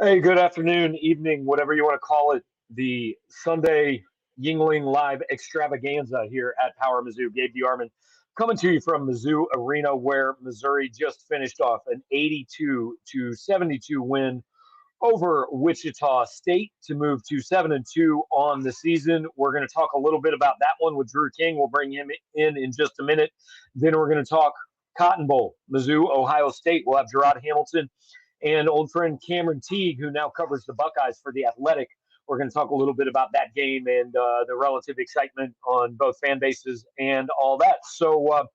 Hey, good afternoon, evening, whatever you want to call it. The Sunday Yuengling Live extravaganza here at Power Mizzou. Gabe DeArmond coming to you from Mizzou Arena, where Missouri just finished off an 82-72 win over Wichita State to move to 7-2 on the season. We're going to talk a little bit about that one with Drew King. We'll bring him in just a minute. Then we're going to talk Cotton Bowl, Mizzou, Ohio State. We'll have Gerard Hamilton and old friend Cameron Teague, who now covers the Buckeyes for The Athletic. We're going to talk a little bit about that game and the relative excitement on both fan bases and all that. So,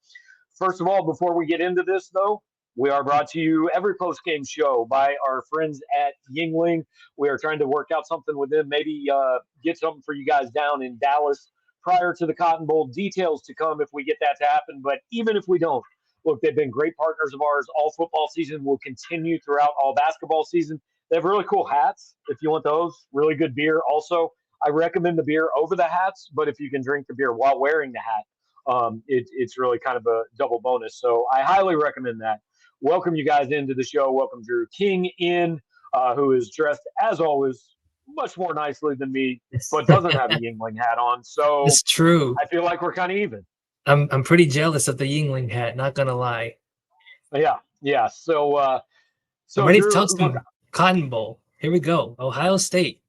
first of all, before we get into this, though, we are brought to you every post-game show by our friends at Yuengling. We are trying to work out something with them, maybe get something for you guys down in Dallas prior to the Cotton Bowl. Details to come if we get that to happen, but even if we don't, look, they've been great partners of ours all football season. Will continue throughout all basketball season. They have really cool hats if you want those. Really good beer. Also, I recommend the beer over the hats, but if you can drink the beer while wearing the hat, it's really kind of a double bonus. So I highly recommend that. Welcome you guys into the show. Welcome Drew King in, who is dressed as always much more nicely than me, but doesn't have a Yuengling hat on. So it's true. I feel like we're kind of even. I'm pretty jealous of the Yuengling hat, not gonna lie. Yeah. So I'm ready Drew, to talk some Cotton Bowl. Here we go. Ohio State.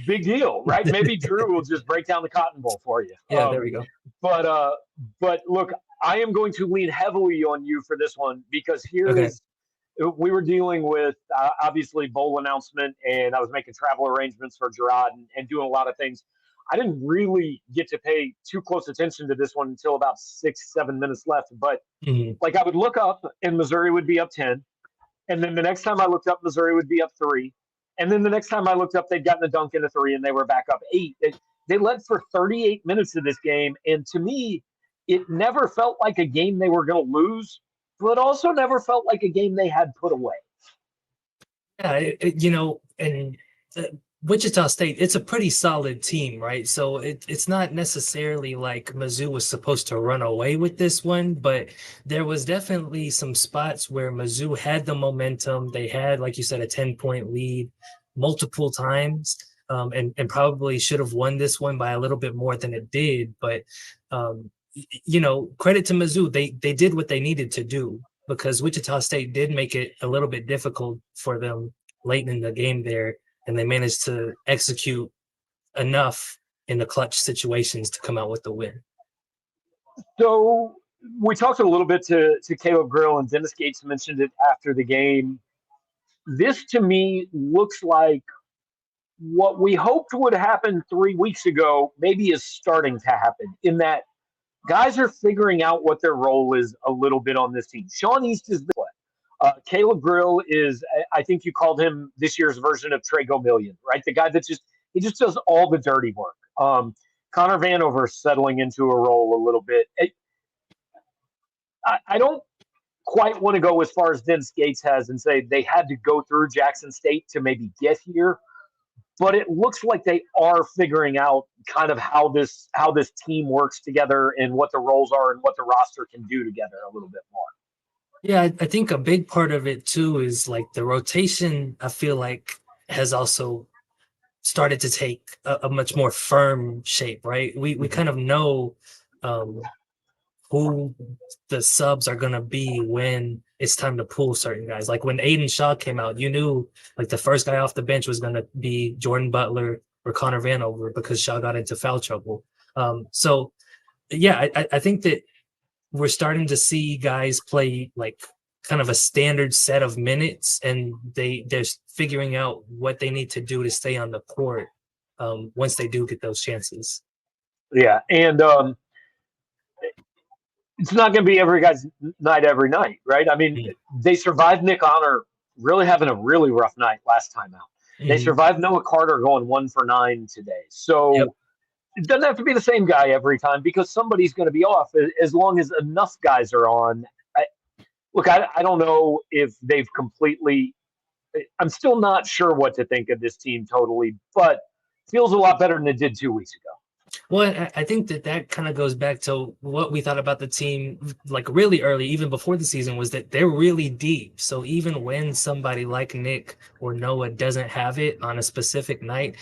Big deal, right? Maybe Drew will just break down the Cotton Bowl for you. Yeah, there we go. But look, I am going to lean heavily on you for this one because we were dealing with obviously bowl announcement, and I was making travel arrangements for Gerard and doing a lot of things. I didn't really get to pay too close attention to this one until about 6-7 minutes left. But like I would look up and Missouri would be up 10. And then the next time I looked up, Missouri would be up 3. And then the next time I looked up, they'd gotten a dunk into 3 and they were back up 8. They led for 38 minutes of this game. And to me, it never felt like a game they were going to lose, but also never felt like a game they had put away. Yeah, Wichita State, it's a pretty solid team, right? So it's not necessarily like Mizzou was supposed to run away with this one, but there was definitely some spots where Mizzou had the momentum. They had, like you said, a 10-point lead multiple times, and probably should have won this one by a little bit more than it did. But, credit to Mizzou. They did what they needed to do because Wichita State did make it a little bit difficult for them late in the game there. And they managed to execute enough in the clutch situations to come out with the win. So we talked a little bit to Caleb Grill, and Dennis Gates mentioned it after the game. This, to me, looks like what we hoped would happen 3 weeks ago maybe is starting to happen, in that guys are figuring out what their role is a little bit on this team. Sean East is the play. Caleb Grill is, I think you called him this year's version of Trey Gomillion, right? The guy that just does all the dirty work. Connor Vanover settling into a role a little bit. I don't quite want to go as far as Dennis Gates has and say they had to go through Jackson State to maybe get here, but it looks like they are figuring out kind of how this team works together and what the roles are and what the roster can do together a little bit more. Yeah, I think a big part of it too is like the rotation, I feel like, has also started to take a much more firm shape, right? We kind of know who the subs are going to be when it's time to pull certain guys. Like when Aiden Shaw came out, you knew like the first guy off the bench was going to be Jordan Butler or Connor Vanover because Shaw got into foul trouble. So yeah, I think that we're starting to see guys play like kind of a standard set of minutes, and they're figuring out what they need to do to stay on the court once they do get those chances. Yeah, and it's not going to be every guy's night every night, right? I mean, they survived Nick Honor really having a really rough night last time out. They survived Noah Carter going 1 for 9 today. So it doesn't have to be the same guy every time because somebody's going to be off as long as enough guys are on. I don't know if they've completely – I'm still not sure what to think of this team totally, but feels a lot better than it did 2 weeks ago. Well, I think that kind of goes back to what we thought about the team, like really early, even before the season, was that they're really deep. So even when somebody like Nick or Noah doesn't have it on a specific night,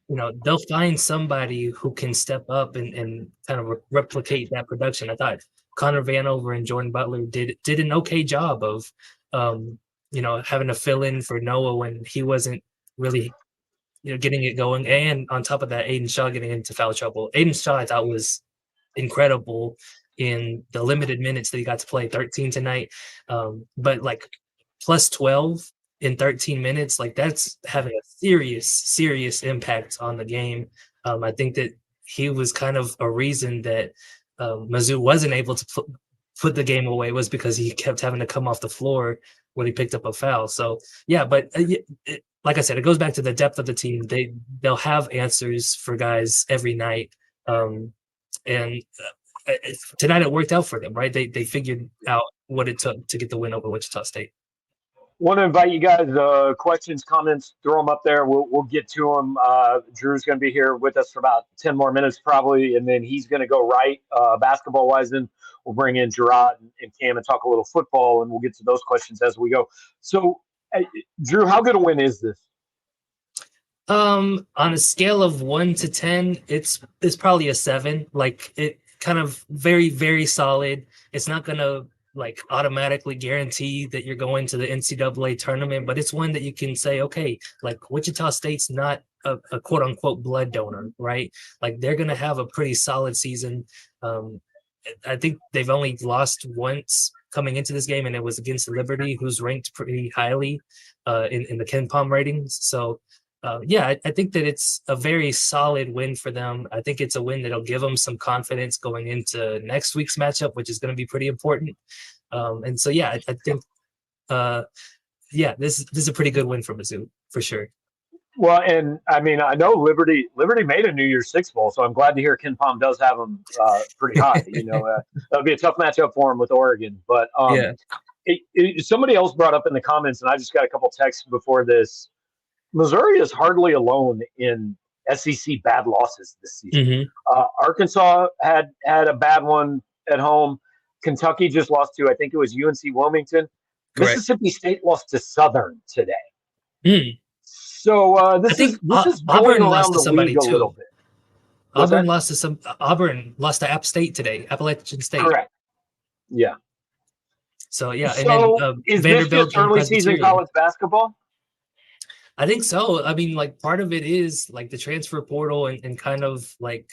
they'll find somebody who can step up and kind of replicate that production. I thought Connor Vanover and Jordan Butler did an okay job of, having to fill in for Noah when he wasn't really getting it going. And on top of that, Aiden Shaw getting into foul trouble. Aiden Shaw, I thought, was incredible in the limited minutes that he got to play, 13 tonight. But like plus 12 in 13 minutes, like that's having a serious impact on the game. I think that he was kind of a reason that Mizzou wasn't able to put the game away, was because he kept having to come off the floor when he picked up a foul. So yeah, but like I said, it goes back to the depth of the team. They'll have answers for guys every night, and tonight it worked out for them, right? They figured out what it took to get the win over Wichita State. Want to invite you guys, questions, comments, throw them up there. We'll get to them. Drew's going to be here with us for about 10 more minutes probably, and then he's going to go right basketball-wise. Then we'll bring in Gerard and Cam and talk a little football, and we'll get to those questions as we go. So, Drew, how good a win is this? On a scale of 1 to 10, it's probably a 7. Like, it kind of very, very solid. It's not going to like automatically guarantee that you're going to the NCAA tournament, but it's one that you can say, okay, like Wichita State's not a quote unquote blood donor, right? Like they're going to have a pretty solid season. I think they've only lost once coming into this game, and it was against Liberty, who's ranked pretty highly in the KenPom ratings. So I think that it's a very solid win for them. I think it's a win that'll give them some confidence going into next week's matchup, which is going to be pretty important. And so, I think, this is a pretty good win for Mizzou for sure. Well, and I mean, I know Liberty made a New Year's Six bowl, so I'm glad to hear KenPom does have them pretty high. That'll be a tough matchup for them with Oregon. But somebody else brought up in the comments, and I just got a couple texts before this. Missouri is hardly alone in SEC bad losses this season. Mm-hmm. Arkansas had a bad one at home. Kentucky just lost to, I think it was UNC Wilmington. Correct. Mississippi State lost to Southern today. Mm. So this is going around the league a little bit. Auburn lost to App State today, Appalachian State. Correct. Yeah. So and then is Vanderbilt this just early season college basketball? I think so. I mean, like part of it is like the transfer portal and kind of like,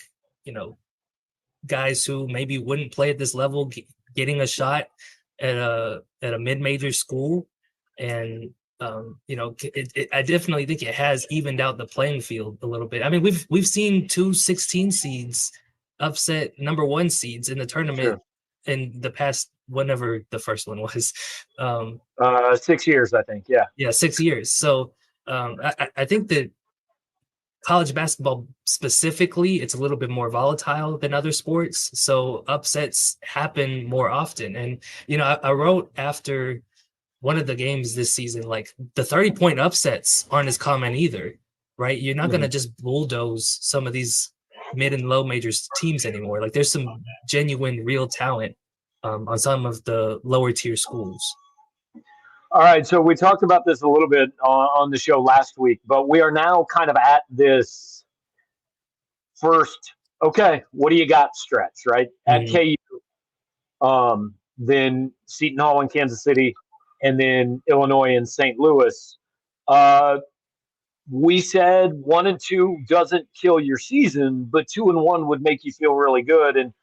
guys who maybe wouldn't play at this level getting a shot at a mid-major school. And, I definitely think it has evened out the playing field a little bit. I mean, we've seen 2 16 seeds upset number 1 seeds in the tournament in the past, whenever the first one was. 6 years, I think. Yeah. Yeah, 6 years. So, I think that college basketball specifically, it's a little bit more volatile than other sports. So upsets happen more often. And, I wrote after one of the games this season, like the 30-point upsets aren't as common either, right? You're not going to just bulldoze some of these mid and low majors teams anymore. Like there's some genuine real talent on some of the lower tier schools. All right, so we talked about this a little bit on the show last week, but we are now kind of at this first, okay, what do you got stretch, right? At KU, then Seton Hall in Kansas City, and then Illinois and St. Louis. We said 1-2 doesn't kill your season, but 2-1 would make you feel really good. And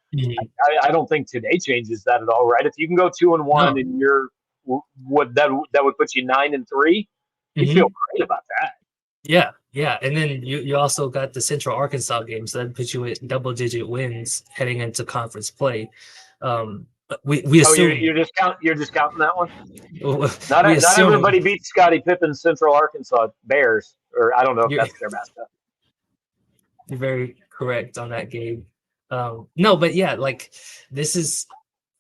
I don't think today changes that at all, right? If you can go 2-1 and you're that would put you 9-3. You feel great about that. Yeah, and then you also got the Central Arkansas game, so that puts you at double-digit wins heading into conference play. We assume you're discounting that one. Not everybody beats Scottie Pippen's Central Arkansas Bears, or I don't know if that's their mascot. You're very correct on that game. No, but yeah, like this is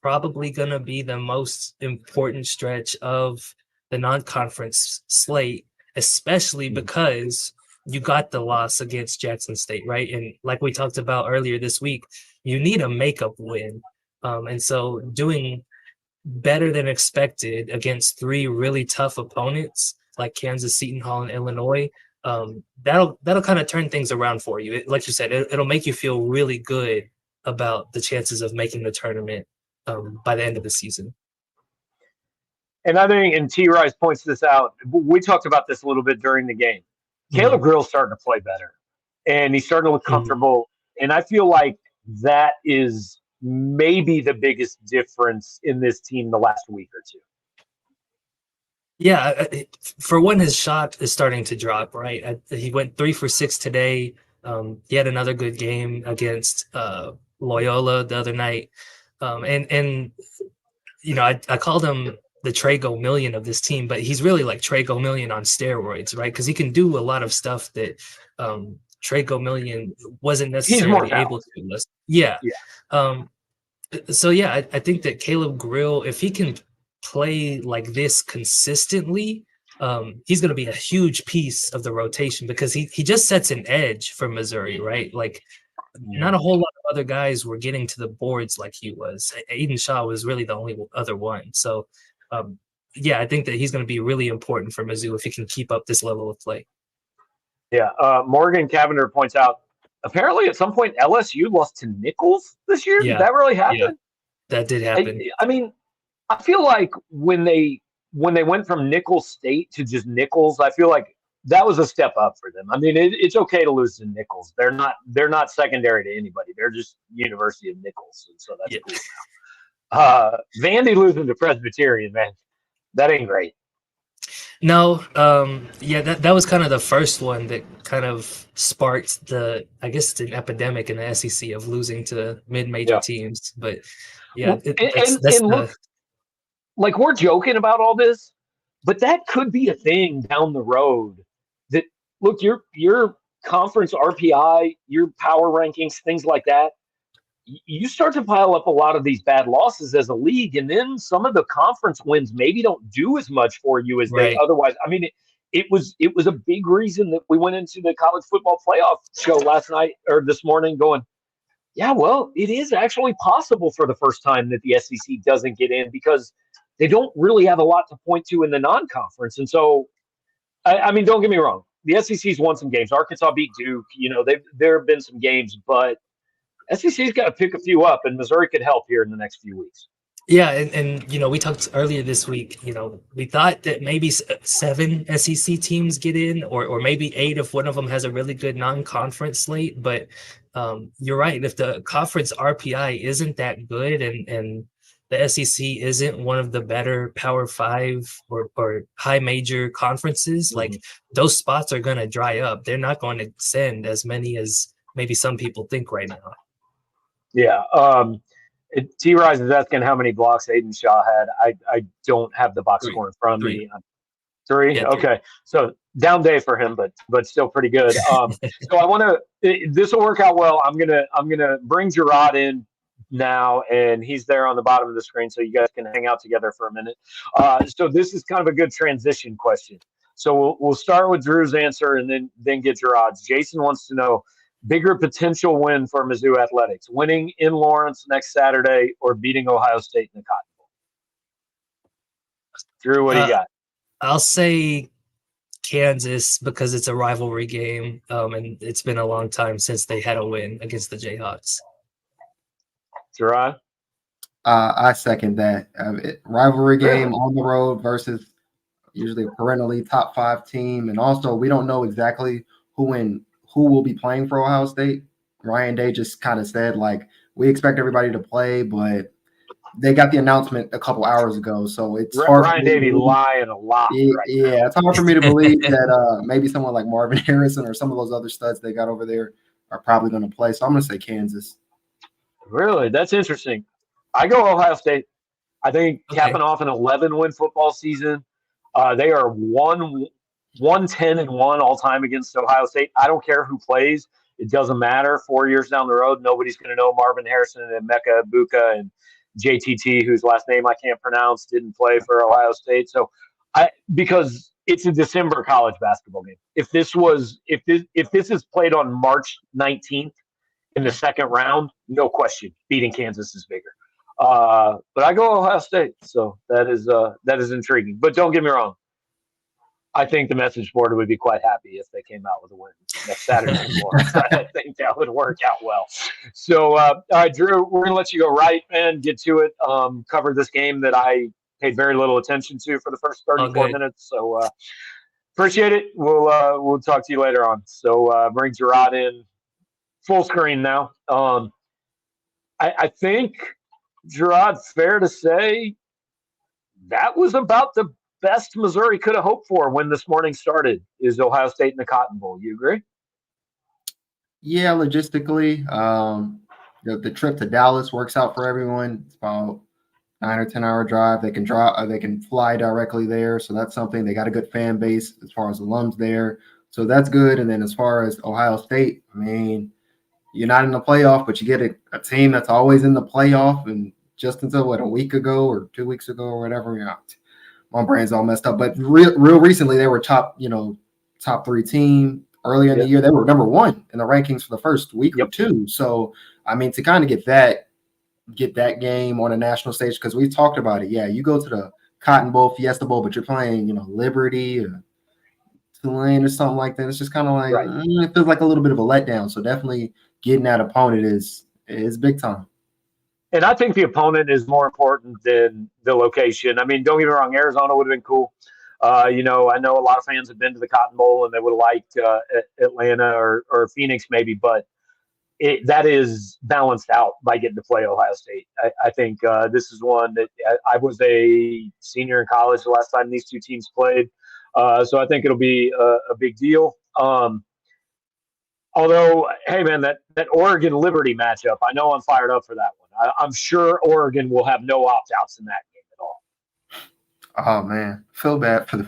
probably going to be the most important stretch of the non-conference slate, especially because you got the loss against Jackson State, right? And like we talked about earlier this week, you need a makeup win. And so doing better than expected against three really tough opponents like Kansas, Seton Hall, and Illinois, that'll kind of turn things around for you. Like you said, it'll make you feel really good about the chances of making the tournament by the end of the season. And I think, and T. Rice points this out, we talked about this a little bit during the game. Caleb Grill's starting to play better, and he's starting to look comfortable. And I feel like that is maybe the biggest difference in this team the last week or two. Yeah, for one, his shot is starting to drop, right? He went 3 for 6 today. He had another good game against Loyola the other night. And you know, I called him the Trey Gomillion of this team, but he's really like Trey Gomillion on steroids, right? Because he can do a lot of stuff that Trey Gomillion wasn't necessarily able to. Yeah. So yeah, I think that Caleb Grill, if he can play like this consistently, he's going to be a huge piece of the rotation because he just sets an edge for Missouri, right? Like not a whole lot of other guys were getting to the boards like he was. Aiden Shaw was really the only other one. So yeah, I think that he's going to be really important for Mizzou if he can keep up this level of play. Yeah, Morgan Cavender points out, apparently at some point LSU lost to Nichols this year. Yeah. Did that really happen? Yeah, that did happen. I mean, I feel like when they went from Nichols State to just Nichols, I feel like that was a step up for them. I mean, it's okay to lose to Nichols. They're not secondary to anybody. They're just University of Nichols, and so that's cool now. Vandy losing to Presbyterian, man, that ain't great. No, yeah, that was kind of the first one that kind of sparked an epidemic in the SEC of losing to mid-major teams. But yeah, like we're joking about all this, but that could be a thing down the road. That look, your conference RPI, your power rankings, things like that. You start to pile up a lot of these bad losses as a league, and then some of the conference wins maybe don't do as much for you as they otherwise. I mean, it was a big reason that we went into the college football playoff show last night or this morning going, yeah, well, it is actually possible for the first time that the SEC doesn't get in because they don't really have a lot to point to in the non-conference. And so, I mean, don't get me wrong. The SEC's won some games. Arkansas beat Duke. You know, there have been some games, but SEC's got to pick a few up, and Missouri could help here in the next few weeks. Yeah, and you know, we talked earlier this week, you know, we thought that maybe 7 SEC teams get in or maybe 8 if one of them has a really good non-conference slate. But you're right. If the conference RPI isn't that good and the SEC isn't one of the better Power 5 or high major conferences, like those spots are going to dry up. They're not going to send as many as maybe some people think right now. Yeah. T. Rise is asking how many blocks Aiden Shaw had. I don't have the box score in front of me. 3? Yeah, 3. Okay. So down day for him, but still pretty good. So I want to. This will work out well. I'm gonna bring Gerard in now, and he's there on the bottom of the screen, so you guys can hang out together for a minute. So this is kind of a good transition question. So we'll start with Drew's answer and then get Gerard's. Jason wants to know. Bigger potential win for Mizzou Athletics, winning in Lawrence next Saturday or beating Ohio State in the Cotton Bowl. Drew, what do you got? I'll say Kansas because it's a rivalry game, and it's been a long time since they had a win against the Jayhawks. Gerard? I second that. Rivalry game on the road versus usually a perennially top 5 team, and also we don't know exactly who will be playing for Ohio State. Ryan Day just kind of said, like, we expect everybody to play, but they got the announcement a couple hours ago. So it's hard. Ryan Day lying a lot. Yeah, it's hard for me to believe that maybe someone like Marvin Harrison or some of those other studs they got over there are probably going to play. So I'm going to say Kansas. Really? That's interesting. I go Ohio State. I think capping off an 11-win football season. They are 110-1 all time against Ohio State. I don't care who plays. It doesn't matter. 4 years down the road, nobody's going to know Marvin Harrison and Emeka Egbuka and JTT, whose last name I can't pronounce, didn't play for Ohio State. So because it's a December college basketball game. If this is played on March 19th in the second round, no question, beating Kansas is bigger. But I go Ohio State, so that is intriguing. But don't get me wrong, I think the message board would be quite happy if they came out with a win next Saturday in Florence. I think that would work out well. So, all right, Drew, we're going to let you go right, man. Get to it. Cover this game that I paid very little attention to for the first 34 minutes. So, appreciate it. We'll talk to you later on. So, bring Gerard in full screen now. I think, Gerard, fair to say that was about the best Missouri could have hoped for when this morning started is Ohio State in the Cotton Bowl. You agree? Yeah, logistically, the trip to Dallas works out for everyone. It's about 9 or 10 hour drive. They can fly directly there, so that's something. They got a good fan base as far as alums there, so that's good. And then as far as Ohio State, I mean, you're not in the playoff, but you get a team that's always in the playoff, and just until a week ago or 2 weeks ago or whatever, my brain's all messed up. But real recently, they were top 3 team. Earlier in the year, they were number 1 in the rankings for the first week or two. So, I mean, to kind of get that game on a national stage, because we've talked about it. Yeah, you go to the Cotton Bowl, Fiesta Bowl, but you're playing, Liberty or Tulane or something like that. It's just kind of like it feels like a little bit of a letdown. So definitely getting that opponent is big time. And I think the opponent is more important than the location. I mean, don't get me wrong, Arizona would have been cool. I know a lot of fans have been to the Cotton Bowl and they would have liked Atlanta or Phoenix maybe, but that is balanced out by getting to play Ohio State. I think this is one that I was a senior in college the last time these two teams played. So I think it'll be a big deal. Although, hey, man, that Oregon-Liberty matchup, I know I'm fired up for that one. I'm sure Oregon will have no opt-outs in that game at all. Oh, man. I feel bad because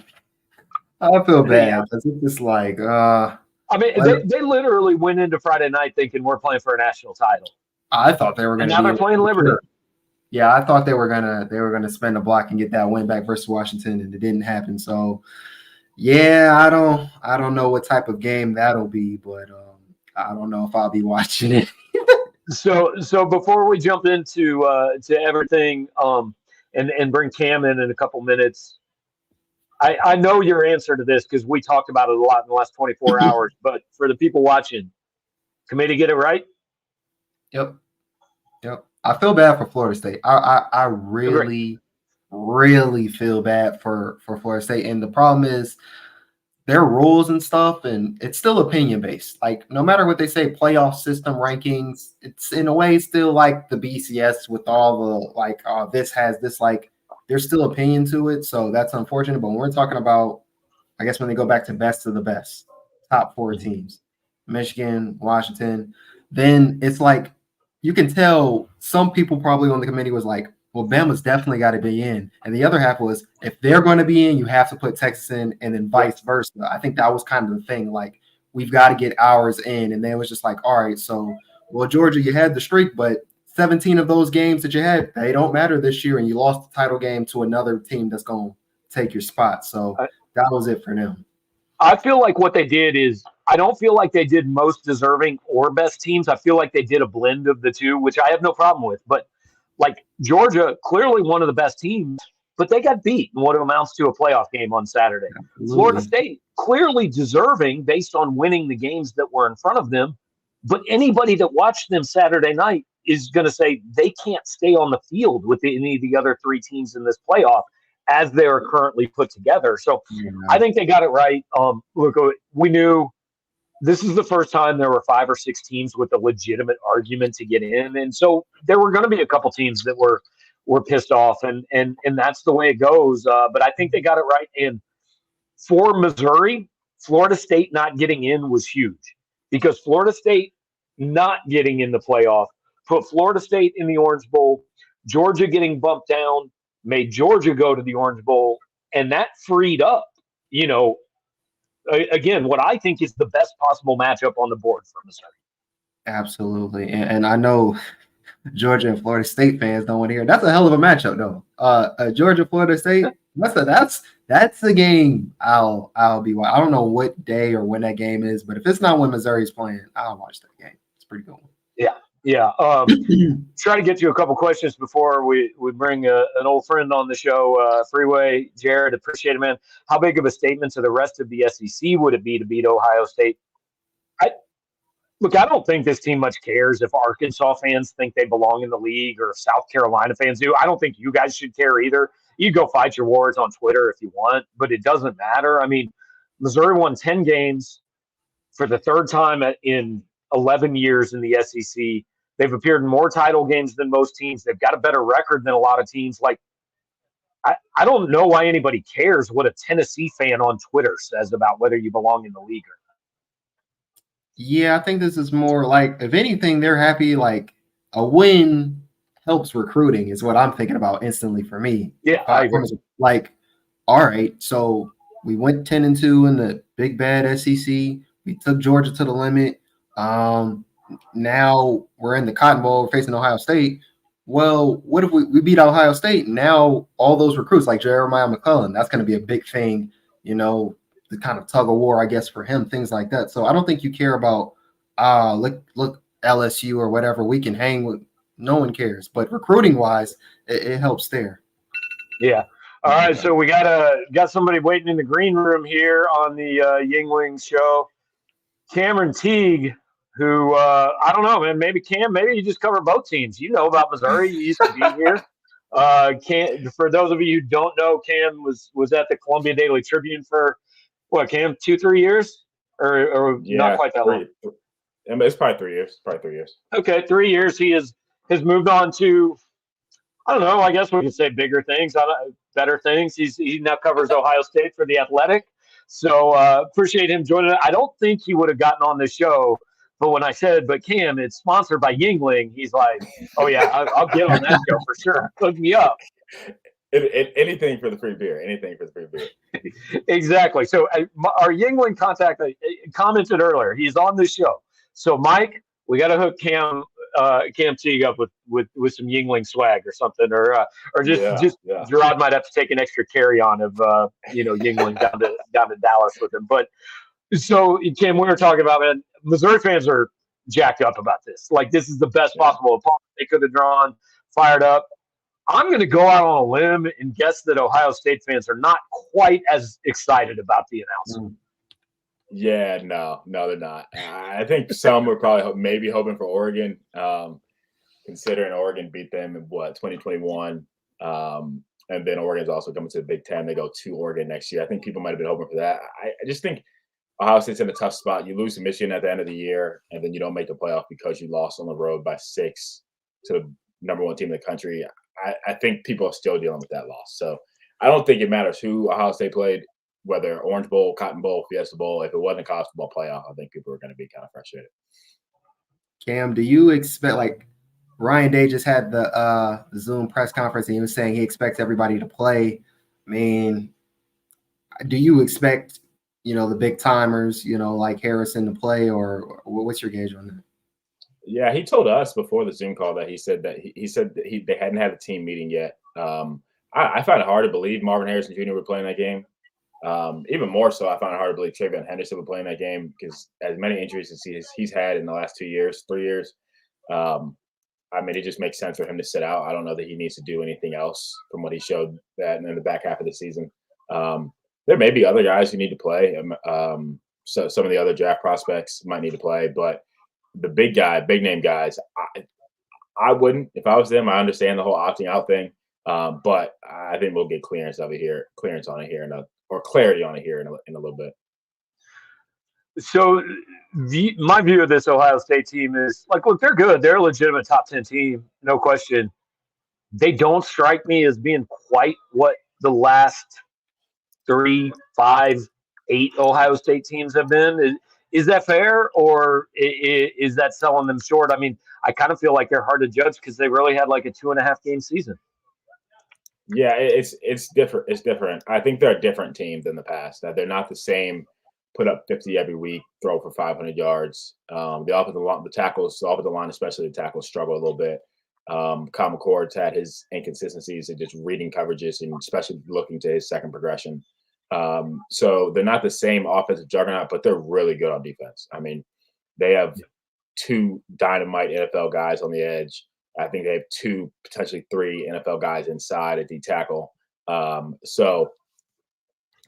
it's just like I mean, they literally went into Friday night thinking we're playing for a national title. I thought they were going to. And now they're playing Liberty. Sure. Yeah, I thought they were gonna spend a block and get that win back versus Washington, and it didn't happen. So, yeah, I don't know what type of game that'll be, but I don't know if I'll be watching it. So before we jump into to everything, and bring Cam in a couple minutes, I know your answer to this because we talked about it a lot in the last 24 hours. But for the people watching, committee get it right? Yep. I feel bad for Florida State. I really feel bad for Florida State, and the problem is their rules and stuff, and it's still opinion based. Like no matter what they say, playoff system rankings, it's in a way still like the BCS with all the this has this, like there's still opinion to it. So that's unfortunate. But when we're talking about, I guess when they go back to best of the best, top 4 teams, Michigan, Washington, then it's like you can tell some people probably on the committee was like, well, Bama's definitely got to be in. And the other half was, if they're going to be in, you have to put Texas in, and then vice versa. I think that was kind of the thing. Like, we've got to get ours in. And then it was just like, all right, so, well, Georgia, you had the streak, but 17 of those games that you had, they don't matter this year. And you lost the title game to another team that's going to take your spot. So that was it for them. I feel like what they did is, I don't feel like they did most deserving or best teams. I feel like they did a blend of the two, which I have no problem with. But like Georgia, clearly one of the best teams, but they got beat in what amounts to a playoff game on Saturday. Absolutely. Florida State, clearly deserving based on winning the games that were in front of them. But anybody that watched them Saturday night is going to say they can't stay on the field with any of the other 3 teams in this playoff as they are currently put together. So I think they got it right. Look, we knew this is the first time there were 5 or 6 teams with a legitimate argument to get in. And so there were going to be a couple teams that were pissed off, and that's the way it goes. But I think they got it right. And for Missouri, Florida State not getting in was huge, because Florida State not getting in the playoff put Florida State in the Orange Bowl. Georgia getting bumped down made Georgia go to the Orange Bowl, and that freed up, again, what I think is the best possible matchup on the board for Missouri. Absolutely. And I know Georgia and Florida State fans don't want to hear. That's a hell of a matchup, though. Georgia, Florida State, that's That's the game I'll be watching. I don't know what day or when that game is, but if it's not when Missouri's playing, I'll watch that game. It's a pretty good one. Yeah. Try to get to a couple questions before we bring an old friend on the show, Freeway Jared. Appreciate it, man. How big of a statement to the rest of the SEC would it be to beat Ohio State? Look, I don't think this team much cares if Arkansas fans think they belong in the league or if South Carolina fans do. I don't think you guys should care either. You go fight your wars on Twitter if you want, but it doesn't matter. I mean, Missouri won 10 games for the third time in 11 years in the SEC. They've appeared in more title games than most teams. They've got a better record than a lot of teams. Like, I don't know why anybody cares what a Tennessee fan on Twitter says about whether you belong in the league or not. Yeah, I think this is more like, if anything, they're happy. Like a win helps recruiting is what I'm thinking about instantly for me. Yeah, I agree. Like, all right, so we went 10-2 in the big bad SEC. We took Georgia to the limit. Now we're in the Cotton Bowl facing Ohio State. Well, what if we beat Ohio State? Now all those recruits like Jeremiah McClellan, that's going to be a big thing, the kind of tug of war, I guess, for him, things like that. So I don't think you care about look LSU or whatever. We can hang with. No one cares, but recruiting wise, it helps there. Yeah. All right. So we got somebody waiting in the green room here on the Yuengling show. Cameron Teague, who I don't know, man. Maybe Cam. Maybe you just cover both teams. You know about Missouri. You used to be here. For those of you who don't know, Cam was at the Columbia Daily Tribune for what, Cam, 2-3 years, or not quite that long. It's probably 3 years. Okay, 3 years. He has moved on to, I don't know, I guess we could say bigger things, better things. He now covers Ohio State for The Athletic. So appreciate him joining. I don't think he would have gotten on the show, but when I said, but Cam, it's sponsored by Yuengling, he's like, oh yeah, I'll get on that show for sure. Hook me up. Anything for the free beer. Exactly. So our Yuengling contact commented earlier. He's on the show. So Mike, we got to hook Cam Teague up with some Yuengling swag or something, or just Gerard might have to take an extra carry on of Yuengling down to Dallas with him. But so Cam, we were talking about, man, Missouri fans are jacked up about this. Like, this is the best possible opponent they could have drawn. Fired up. I'm going to go out on a limb and guess that Ohio State fans are not quite as excited about the announcement. Yeah, no, they're not. I think some were probably maybe hoping for Oregon, considering Oregon beat them in 2021, and then Oregon's also coming to the Big Ten. They go to Oregon next year. I think people might have been hoping for that. I just think Ohio State's in a tough spot. You lose to Michigan at the end of the year, and then you don't make the playoff because you lost on the road by 6 to the number 1 team in the country. I think people are still dealing with that loss. So I don't think it matters who Ohio State played, whether Orange Bowl, Cotton Bowl, Fiesta Bowl. If it wasn't a college football playoff, I think people are going to be kind of frustrated. Cam, do you expect, like Ryan Day just had the Zoom press conference and he was saying he expects everybody to play. I mean, do you expect, the big timers, like Harrison to play, or what's your gauge on that? Yeah, he told us before the Zoom call that he said they hadn't had a team meeting yet. I find it hard to believe Marvin Harrison Jr. would play in that game. Even more so, I find it hard to believe Travion Henderson would play in that game because as many injuries as he's had in the last 2 years, 3 years, it just makes sense for him to sit out. I don't know that he needs to do anything else from what he showed that in the back half of the season. There may be other guys who need to play. So some of the other draft prospects might need to play, but the big name guys, I wouldn't. If I was them, I understand the whole opting out thing, but I think we'll get clarity on it here in a little bit. So my view of this Ohio State team is like, look, they're good. They're a legitimate top 10 team, no question. They don't strike me as being quite what the last 3, 5, 8 Ohio State teams have been. Is that fair, or is that selling them short? I mean, I kind of feel like they're hard to judge because they really had like a 2.5 game season. Yeah, it's different. It's different. I think they're a different team than the past. That they're not the same. Put up 50 every week, throw for 500 yards. The offensive line, especially the tackles, struggle a little bit. Kyle McCord's had his inconsistencies in just reading coverages and especially looking to his second progression. So they're not the same offensive juggernaut, but they're really good on defense. I mean, they have 2 dynamite NFL guys on the edge. I think they have 2, potentially 3 NFL guys inside at D tackle. So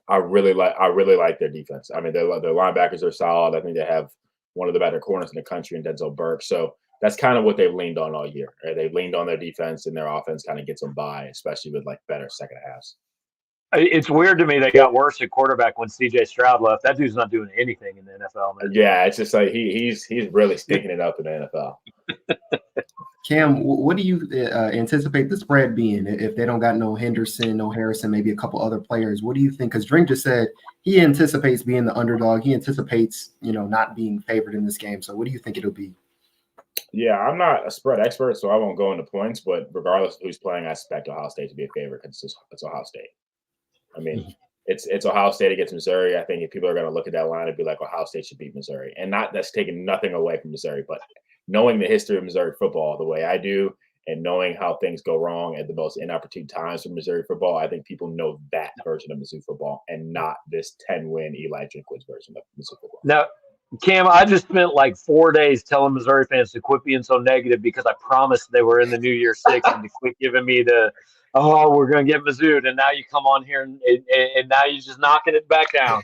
I really like their defense. I mean, their linebackers are solid. I think they have one of the better corners in the country in Denzel Burke. So that's kind of what they've leaned on all year. Right? They've leaned on their defense, and their offense kind of gets them by, especially with like better second halves. It's weird to me they got worse at quarterback when C.J. Stroud left. That dude's not doing anything in the NFL, man. Yeah, it's just like he's really stinking it up in the NFL. Cam, what do you anticipate the spread being if they don't got no Henderson, no Harrison, maybe a couple other players? What do you think? Because Drink just said he anticipates being the underdog. He anticipates, not being favored in this game. So what do you think it'll be? Yeah, I'm not a spread expert, so I won't go into points. But regardless of who's playing, I expect Ohio State to be a favorite because it's Ohio State. I mean, it's Ohio State against Missouri. I think if people are going to look at that line and be like, Ohio State should beat Missouri. And that's taking nothing away from Missouri, but knowing the history of Missouri football the way I do and knowing how things go wrong at the most inopportune times for Missouri football, I think people know that version of Mizzou football and not this 10-win Eli Drinkwitz version of Mizzou football. Now, Cam, I just spent like 4 days telling Missouri fans to quit being so negative because I promised they were in the New Year Six and to quit giving me we're going to get Mizzou, and now you come on here and now you're just knocking it back down.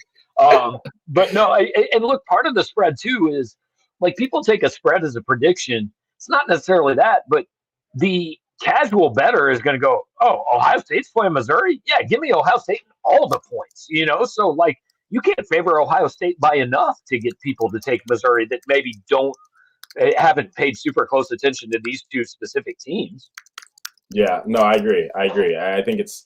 But no, and look, part of the spread too is like people take a spread as a prediction. It's not necessarily that, but the casual bettor is going to go, oh, Ohio State's playing Missouri? Yeah, give me Ohio State all the points, So like you can't favor Ohio State by enough to get people to take Missouri that maybe haven't paid super close attention to these 2 specific teams. Yeah, no, I agree. I think it's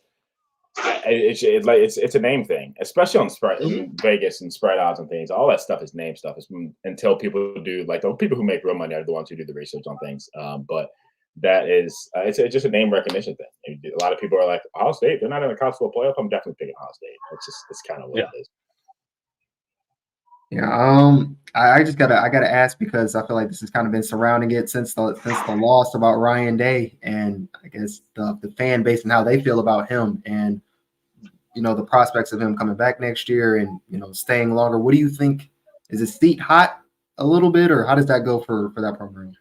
a name thing, especially on spread Vegas and spread odds and things. All that stuff is name stuff. Until people do, like the people who make real money are the ones who do the research on things. But that is it's just a name recognition thing. A lot of people are like, Ohio State, they're not in the college football playoff. I'm definitely picking Ohio State. It's kind of what it is. Yeah, I gotta ask because I feel like this has kind of been surrounding it since the loss about Ryan Day, and I guess the fan base and how they feel about him, and the prospects of him coming back next year and staying longer. What do you think? Is his seat hot a little bit, or how does that go for that program?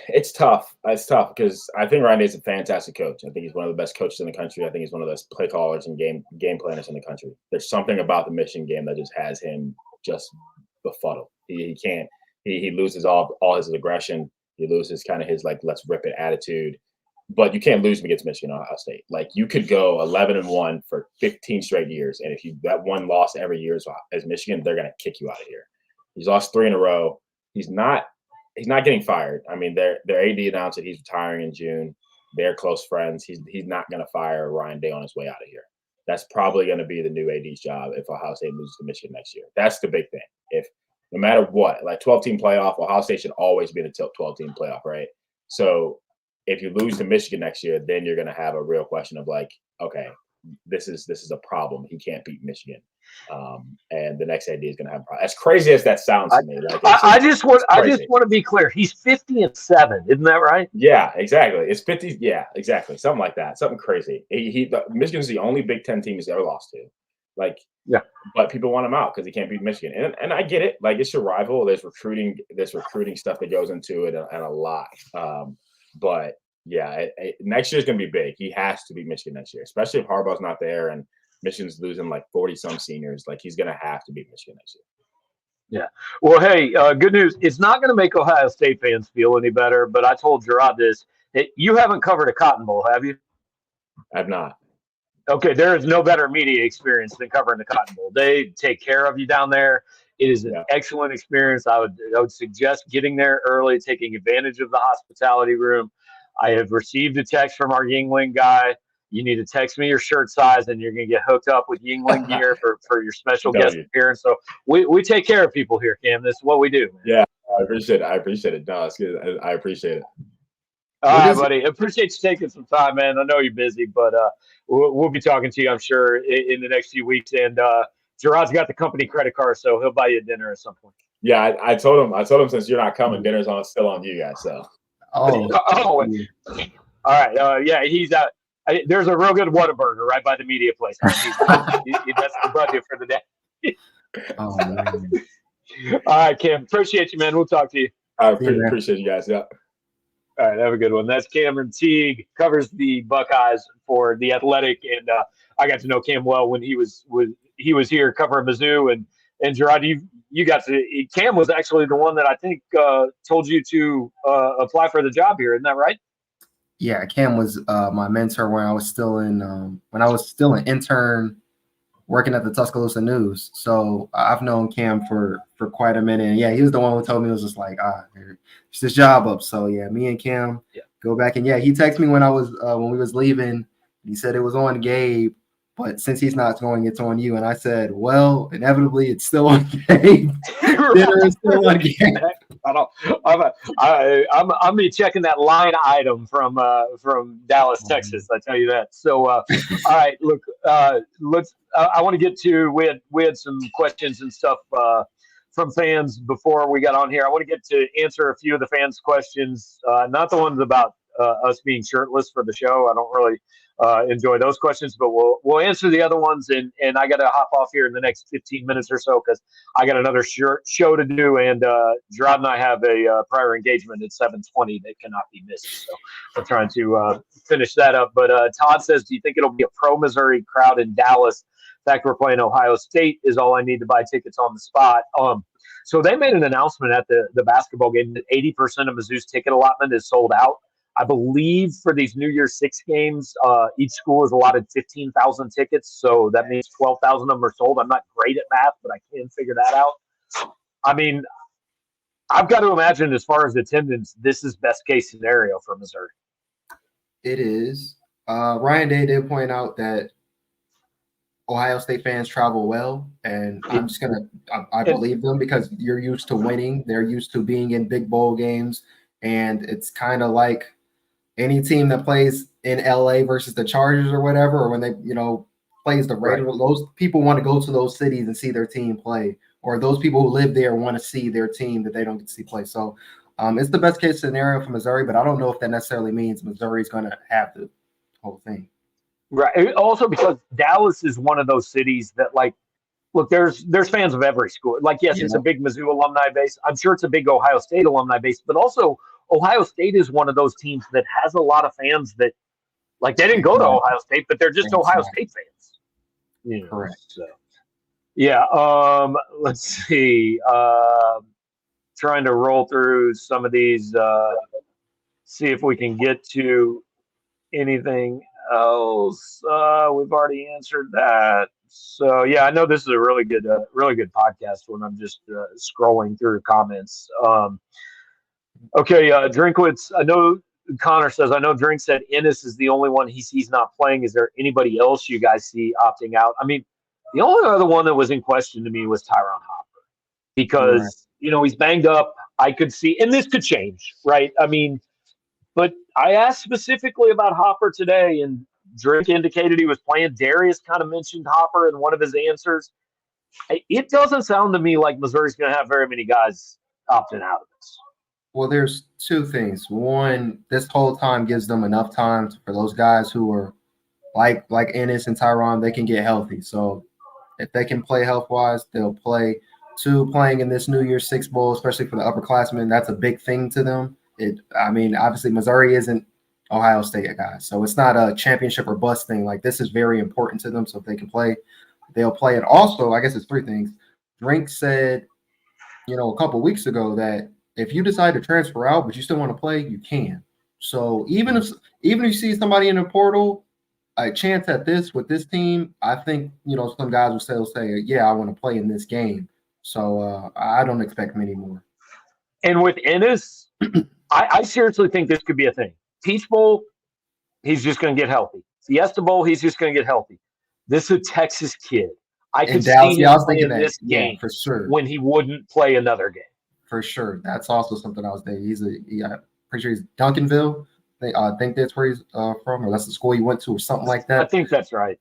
It's tough. It's tough because I think Ryan Day is a fantastic coach. I think he's one of the best coaches in the country. I think he's one of the best play callers and game planners in the country. There's something about the Michigan game that just has him just befuddled. He can't. He loses all his aggression. He loses kind of his like let's rip it attitude. But you can't lose against Michigan or Ohio State. Like you could go 11-1 for 15 straight years, and if you that one loss every year as Michigan, they're gonna kick you out of here. He's lost 3 in a row. He's not getting fired. I mean, their AD announced that he's retiring in June. They're close friends. He's not going to fire Ryan Day on his way out of here. That's probably going to be the new AD's job if Ohio State loses to Michigan next year. That's the big thing. If no matter what, like 12-team playoff, Ohio State should always be in a 12-team playoff, right? So if you lose to Michigan next year, then you're going to have a real question of like, okay, this is a problem. He can't beat Michigan. And the next AD is going to have a problem. As crazy as that sounds to me, like I just want to be clear. He's 50-7, isn't that right? Yeah, exactly. It's 50. Yeah, exactly. Something like that. Something crazy. Michigan's the only Big Ten team he's ever lost to. Like, yeah. But people want him out because he can't beat Michigan, and I get it. Like, it's your rival. There's recruiting stuff that goes into it, and a lot. But yeah, next year's going to be big. He has to beat Michigan next year, especially if Harbaugh's not there and Michigan's losing like 40-some seniors. Like, he's going to have to beat Michigan next year. Yeah. Well, hey, good news. It's not going to make Ohio State fans feel any better, but I told Gerard this. You haven't covered a Cotton Bowl, have you? I've not. Okay, there is no better media experience than covering the Cotton Bowl. They take care of you down there. It is an excellent experience. I would suggest getting there early, taking advantage of the hospitality room. I have received a text from our Yuengling guy. You need to text me your shirt size, and you're going to get hooked up with Yuengling gear for your special guest appearance. So we take care of people here, Cam. This is what we do, man. Yeah, I appreciate it. No, it's good. I appreciate it. All right, buddy. Appreciate you taking some time, man. I know you're busy, but we'll be talking to you, I'm sure, in the next few weeks. And Gerard's got the company credit card, so he'll buy you dinner at some point. Yeah, I told him since you're not coming, dinner's still on you guys. So. All right. Yeah, he's out. there's a real good Whataburger right by the media place. That's the budget for the day. Oh man. All right, Cam. Appreciate you, man. We'll talk to you. I appreciate you guys. Yeah. All right, have a good one. That's Cameron Teague, covers the Buckeyes for The Athletic, and I got to know Cam well when he was here covering Mizzou, and Gerard, you got to. Cam was actually the one that I think told you to apply for the job here. Isn't that right? Yeah, Cam was my mentor when I was still an intern working at the Tuscaloosa News. So I've known Cam for quite a minute. And yeah, he was the one who told me, it was just like, there's this job up. So yeah, me and Cam go back. And yeah, he texted me when we was leaving. He said it was on Gabe, but since he's not going, it's on you. And I said, well, inevitably it's still on Gabe. Dinner is still on Gabe. I'm be checking that line item from Dallas, Texas. I tell you that. So, all right, look, let's. I want to get to. We had some questions and stuff from fans before we got on here. I want to get to answer a few of the fans' questions, not the ones about us being shirtless for the show. I don't really enjoy those questions, but we'll answer the other ones. And I got to hop off here in the next 15 minutes or so because I got another show to do. And Gerard and I have a prior engagement at 7:20 that cannot be missed. So I'm trying to finish that up. But Todd says, do you think it'll be a pro-Missouri crowd in Dallas? The fact we're playing Ohio State is all I need to buy tickets on the spot. So they made an announcement at the basketball game that 80% of Mizzou's ticket allotment is sold out. I believe for these New Year's Six games, each school is allotted 15,000 tickets, so that means 12,000 of them are sold. I'm not great at math, but I can figure that out. I mean, I've got to imagine as far as attendance, this is best case scenario for Missouri. It is. Ryan Day did point out that Ohio State fans travel well, and I'm just I believe them because you're used to winning. They're used to being in big bowl games, and it's kind of like any team that plays in LA versus the Chargers or whatever, or when they, plays the Raiders, right. Those people want to go to those cities and see their team play, or those people who live there want to see their team that they don't get to see play. So it's the best case scenario for Missouri, but I don't know if that necessarily means Missouri's going to have the whole thing. Right. Also because Dallas is one of those cities that, like, look, there's fans of every school. Like, yes, it's a big Mizzou alumni base. I'm sure it's a big Ohio State alumni base, but also Ohio State is one of those teams that has a lot of fans that, like, they didn't go to Ohio State, but they're just Ohio State fans. Correct. So, yeah. Let's see. Trying to roll through some of these, see if we can get to anything else. We've already answered that. So yeah, I know this is a really good podcast when I'm just scrolling through comments. Okay, Drinkwitz. I know Connor says, I know Drink said Ennis is the only one he sees not playing. Is there anybody else you guys see opting out? I mean, the only other one that was in question to me was Tyron Hopper because he's banged up. I could see, and this could change, right? I mean, but I asked specifically about Hopper today, and Drake indicated he was playing. Darius kind of mentioned Hopper in one of his answers. It doesn't sound to me like Missouri's going to have very many guys opting out of this. Well, there's two things. One, this whole time gives them enough time for those guys who are like Ennis and Tyron, they can get healthy. So if they can play health-wise, they'll play. Two, playing in this New Year's Six Bowl, especially for the upperclassmen, that's a big thing to them. Obviously, Missouri isn't Ohio State guys, so it's not a championship or bust thing. Like, this is very important to them. So if they can play, they'll play. And also, I guess it's three things. Drink said, a couple weeks ago that if you decide to transfer out, but you still want to play, you can. So even if you see somebody in the portal, a chance at this with this team, I think some guys will still say, yeah, I want to play in this game. So I don't expect many more. And with Ennis, I seriously think this could be a thing. Peach Bowl, he's just going to get healthy. Fiesta Bowl, he's just going to get healthy. This is a Texas kid. I could see him playing this game for sure when he wouldn't play another game. For sure. That's also something I was thinking. I'm pretty sure he's Duncanville. I think that's where he's from, or that's the school he went to, or something like that. I think that's right.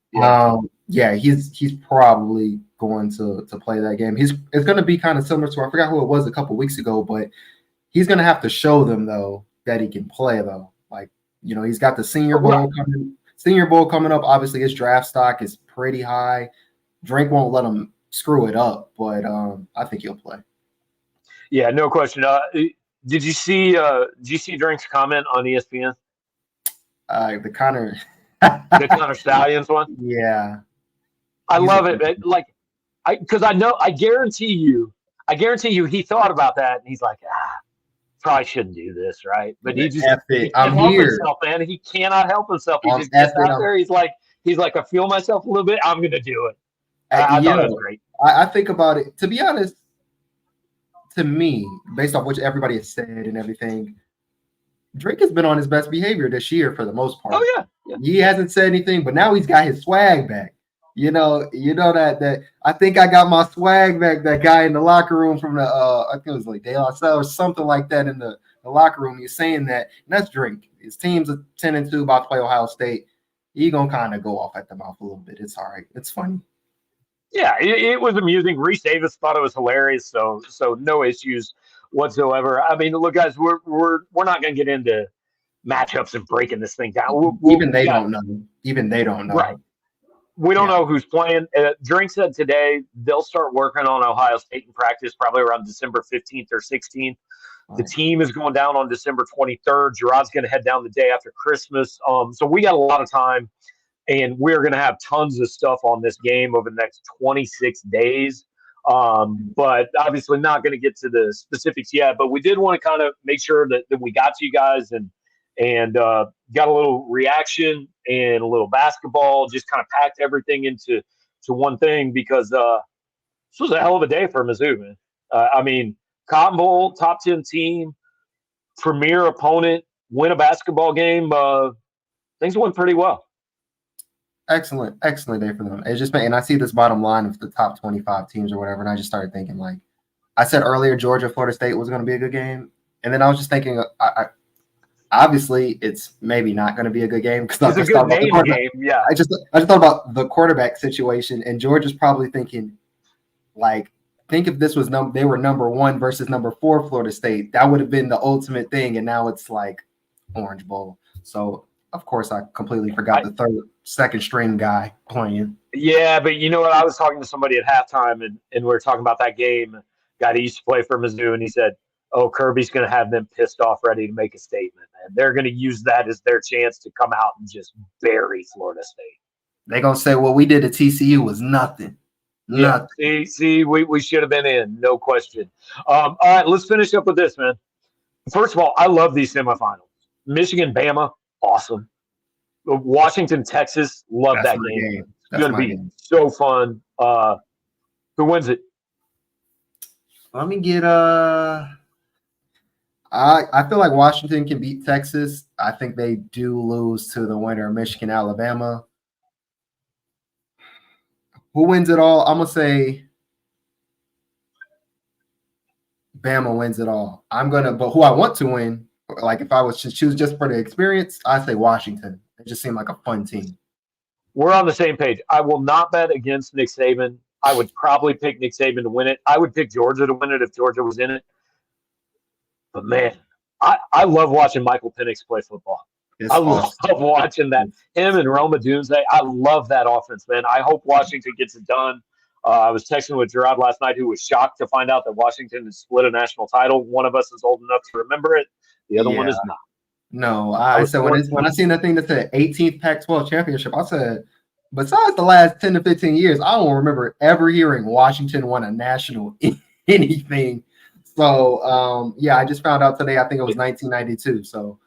Yeah, he's probably going to play that game. It's going to be kind of similar to, I forgot who it was a couple weeks ago, but he's going to have to show them though that he can play though. Like, he's got the Senior Bowl coming. Senior Bowl coming up. Obviously, his draft stock is pretty high. Drink won't let him screw it up, but I think he'll play. Yeah, no question. Did you see Drink's comment on ESPN? The Connor The Connor Stallions one? Yeah. I love it. Because I guarantee you he thought about that and he's like, probably shouldn't do this, right? But he can't help himself, man. He cannot help himself. He just gets out there. He's like, I feel myself a little bit. I'm gonna do it. I thought it was great. I think about it. To be honest, to me, based off what everybody has said and everything, Drake has been on his best behavior this year for the most part. Oh yeah. He hasn't said anything, but now he's got his swag back. You know that I think I got my swag back. That guy in the locker room from the I think it was like De La Salle or something like that in the locker room. He's saying that, and that's Drake. His team's a 10-2 about to play Ohio State. He gonna kind of go off at the mouth a little bit. It's all right. It's funny. Yeah, it was amusing. Reese Davis thought it was hilarious, so no issues whatsoever. I mean, look, guys, we're not going to get into matchups and breaking this thing down. Even they don't know. Right. We don't know who's playing. Drink said today they'll start working on Ohio State in practice probably around December 15th or 16th. The team is going down on December 23rd. Gerard's going to head down the day after Christmas. So we got a lot of time. And we're going to have tons of stuff on this game over the next 26 days. But obviously not going to get to the specifics yet. But we did want to kind of make sure that we got to you guys and got a little reaction and a little basketball, just kind of packed everything into one thing because this was a hell of a day for Mizzou, man. I mean, Cotton Bowl, top 10 team, premier opponent, win a basketball game. Things went pretty well. Excellent day for them. It's just been, and I see this bottom line of the top 25 teams or whatever, and I just started thinking, like I said earlier, Georgia, Florida State was going to be a good game, and then I was just thinking, obviously it's maybe not going to be a good game because I just thought about the quarterback. Yeah, I just thought about the quarterback situation, and Georgia's probably thinking, like, think if this was they were number 1 versus number 4 Florida State, that would have been the ultimate thing, and now it's like Orange Bowl. So. Of course, I completely forgot the second string guy playing. Yeah, but you know what? I was talking to somebody at halftime, and we were talking about that game. Guy that used to play for Mizzou, and he said, "Oh, Kirby's going to have them pissed off, ready to make a statement, and they're going to use that as their chance to come out and just bury Florida State." They're going to say, "What we did at TCU was nothing." Yeah, see, we should have been in, no question. All right, let's finish up with this, man. First of all, I love these semifinals. Michigan, Bama. Awesome. Washington, Texas, love that game. It's going to be so fun. Who wins it? Let me get I feel like Washington can beat Texas. I think they do lose to the winner, Michigan, Alabama. Who wins it all? I'm going to say Bama wins it all. But who I want to win, like if I was to choose just for the experience, I'd say Washington. It just seemed like a fun team. We're on the same page. I will not bet against Nick Saban. I would probably pick Nick Saban to win it. I would pick Georgia to win it if Georgia was in it. But, man, I love watching Michael Penix play football. I love watching that. Him and Roma Dunze. I love that offense, man. I hope Washington gets it done. I was texting with Gerard last night, who was shocked to find out that Washington has split a national title. One of us is old enough to remember it. The other one is not. No, I said when I seen that thing that said 18th Pac-12 championship, I said, besides the last 10 to 15 years, I don't remember ever hearing Washington won a national anything. So, I just found out today. I think it was 1992. So,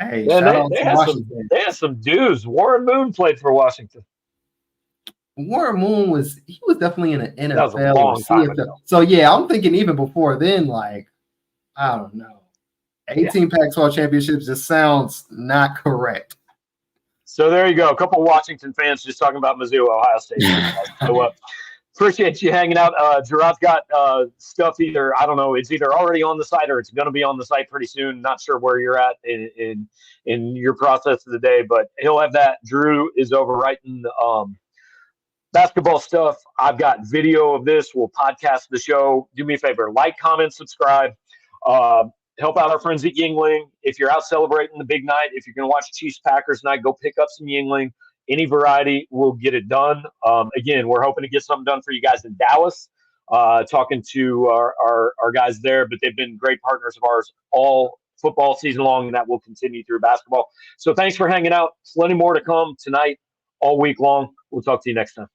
hey, shout out to Washington. They had some dudes. Warren Moon played for Washington. Warren Moon was definitely in an NFL. That was a long time ago. So, yeah, I'm thinking even before then, like, I don't know. 18 Pac-12 championships just sounds not correct. So there you go. A couple of Washington fans just talking about Mizzou, Ohio State. So appreciate you hanging out. Gerard's got stuff I don't know, it's either already on the site or it's going to be on the site pretty soon. Not sure where you're at in your process of the day, but he'll have that. Drew is over writing basketball stuff. I've got video of this. We'll podcast the show. Do me a favor, like, comment, subscribe. help out our friends at Yuengling. If you're out celebrating the big night, if you're going to watch Chiefs Packers night, go pick up some Yuengling. Any variety will get it done. Again, we're hoping to get something done for you guys in Dallas. Talking to our guys there, but they've been great partners of ours all football season long, and that will continue through basketball. So thanks for hanging out. Plenty more to come tonight, all week long. We'll talk to you next time.